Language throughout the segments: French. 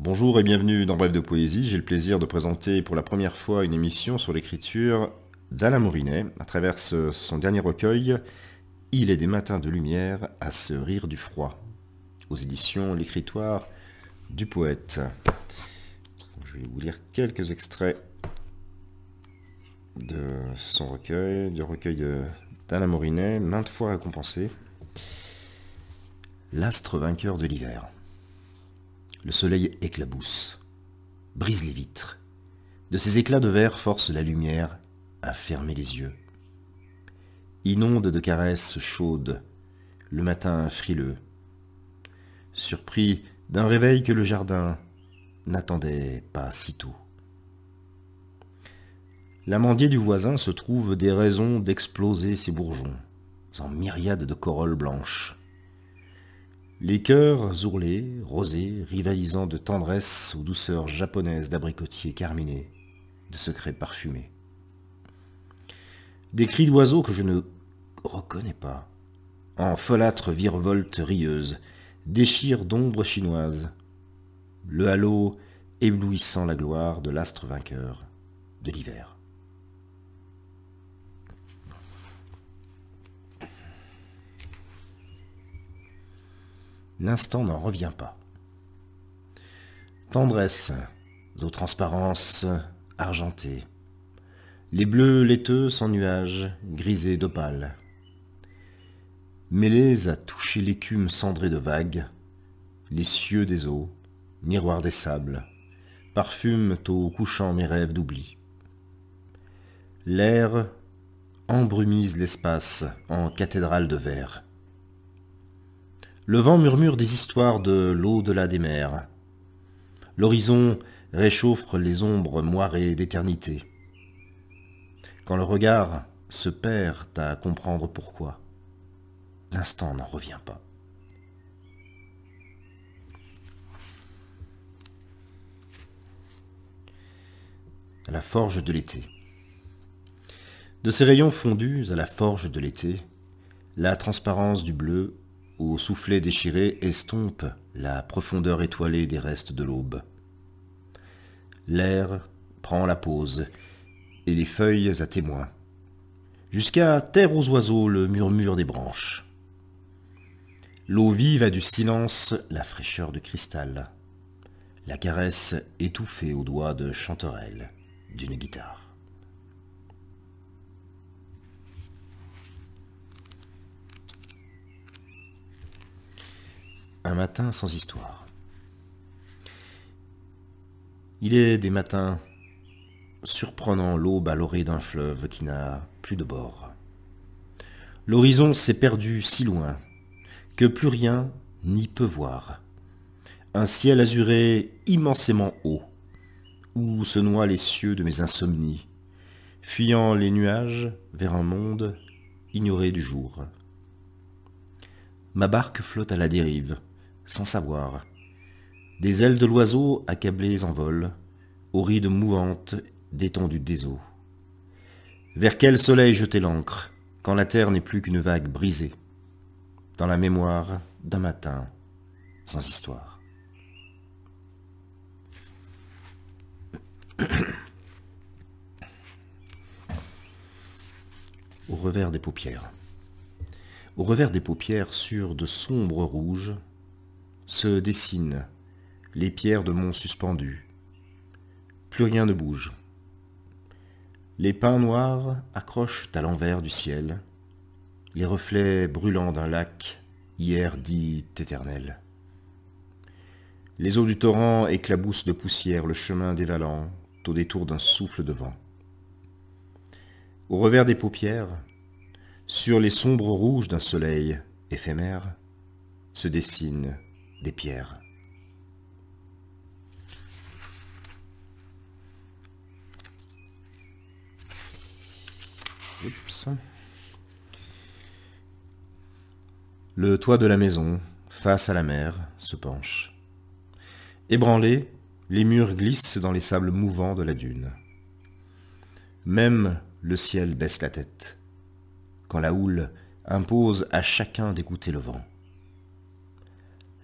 Bonjour et bienvenue dans Bref de Poésie. J'ai le plaisir de présenter pour la première fois une émission sur l'écriture d'Alain Morinet à travers son dernier recueil « Il est des matins de lumière à se rire du froid » aux éditions L'Écritoire du Poète. Je vais vous lire quelques extraits de son recueil, du recueil d'Alain Morinet, maintes fois récompensé. L'astre vainqueur de l'hiver. Le soleil éclabousse, brise les vitres. De ses éclats de verre force la lumière à fermer les yeux. Inonde de caresses chaudes le matin frileux, surpris d'un réveil que le jardin n'attendait pas si tôt. L'amandier du voisin se trouve des raisons d'exploser ses bourgeons en myriades de corolles blanches. Les cœurs ourlés, rosés, rivalisant de tendresse aux douceurs japonaises d'abricotiers carminés, de secrets parfumés. Des cris d'oiseaux que je ne reconnais pas, en folâtre virevolte rieuse, déchirent d'ombres chinoises, le halo éblouissant la gloire de l'astre vainqueur de l'hiver. L'instant n'en revient pas. Tendresse aux transparences argentées, les bleus laiteux sans nuages, grisés d'opale, mêlés à toucher l'écume cendrée de vagues, les cieux des eaux, miroirs des sables, parfument au couchant mes rêves d'oubli. L'air embrumise l'espace en cathédrale de verre. Le vent murmure des histoires de l'au-delà des mers. L'horizon réchauffe les ombres moirées d'éternité. Quand le regard se perd à comprendre pourquoi, l'instant n'en revient pas. À la forge de l'été. De ces rayons fondus à la forge de l'été, la transparence du bleu au soufflet déchiré estompe la profondeur étoilée des restes de l'aube. L'air prend la pause et les feuilles à témoin, jusqu'à taire aux oiseaux le murmure des branches. L'eau vive a du silence la fraîcheur de cristal, la caresse étouffée aux doigts de chanterelle d'une guitare. Un matin sans histoire. Il est des matins surprenant l'aube à l'orée d'un fleuve qui n'a plus de bord. L'horizon s'est perdu si loin que plus rien n'y peut voir. Un ciel azuré immensément haut, où se noient les cieux de mes insomnies, fuyant les nuages vers un monde ignoré du jour. Ma barque flotte à la dérive, sans savoir. Des ailes de l'oiseau accablées en vol, aux rides mouvantes d'étendue des eaux. Vers quel soleil jeter l'ancre, quand la terre n'est plus qu'une vague brisée, dans la mémoire d'un matin sans histoire. Au revers des paupières. Au revers des paupières, sur de sombres rouges, se dessinent les pierres de monts suspendus. Plus rien ne bouge. Les pins noirs accrochent à l'envers du ciel les reflets brûlants d'un lac hier dit éternel. Les eaux du torrent éclaboussent de poussière le chemin dévalant au détour d'un souffle de vent. Au revers des paupières, sur les sombres rouges d'un soleil éphémère, se dessinent des pierres. Oups. Le toit de la maison, face à la mer, se penche. Ébranlés, les murs glissent dans les sables mouvants de la dune. Même le ciel baisse la tête, quand la houle impose à chacun d'écouter le vent.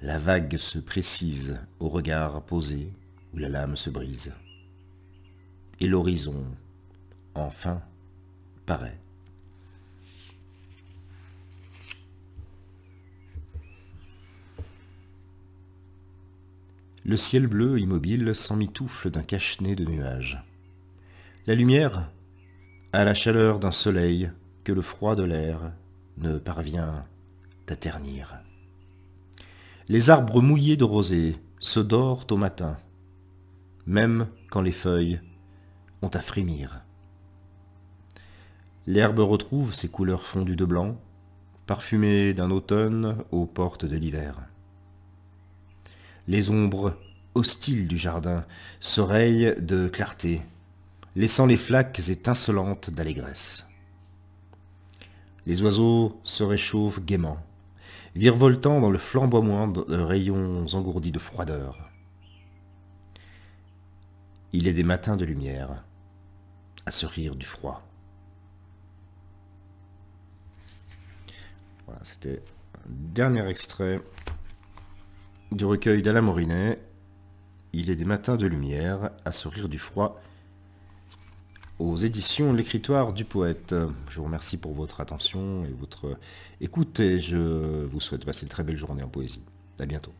La vague se précise au regard posé où la lame se brise. Et l'horizon, enfin, paraît. Le ciel bleu immobile s'emmitoufle d'un cache-nez de nuages. La lumière a la chaleur d'un soleil que le froid de l'air ne parvient à ternir. Les arbres mouillés de rosée se dorent au matin, même quand les feuilles ont à frémir. L'herbe retrouve ses couleurs fondues de blanc, parfumée d'un automne aux portes de l'hiver. Les ombres hostiles du jardin se rayent de clarté, laissant les flaques étincelantes d'allégresse. Les oiseaux se réchauffent gaiement, virevoltant dans le flamboiement de rayons engourdis de froideur. Il est des matins de lumière, à se rire du froid. Voilà, c'était un dernier extrait du recueil d'Alain Morinet. Il est des matins de lumière, à se rire du froid, aux éditions L'Écritoire du Poète. Je vous remercie pour votre attention et votre écoute et je vous souhaite passer une très belle journée en poésie. À bientôt.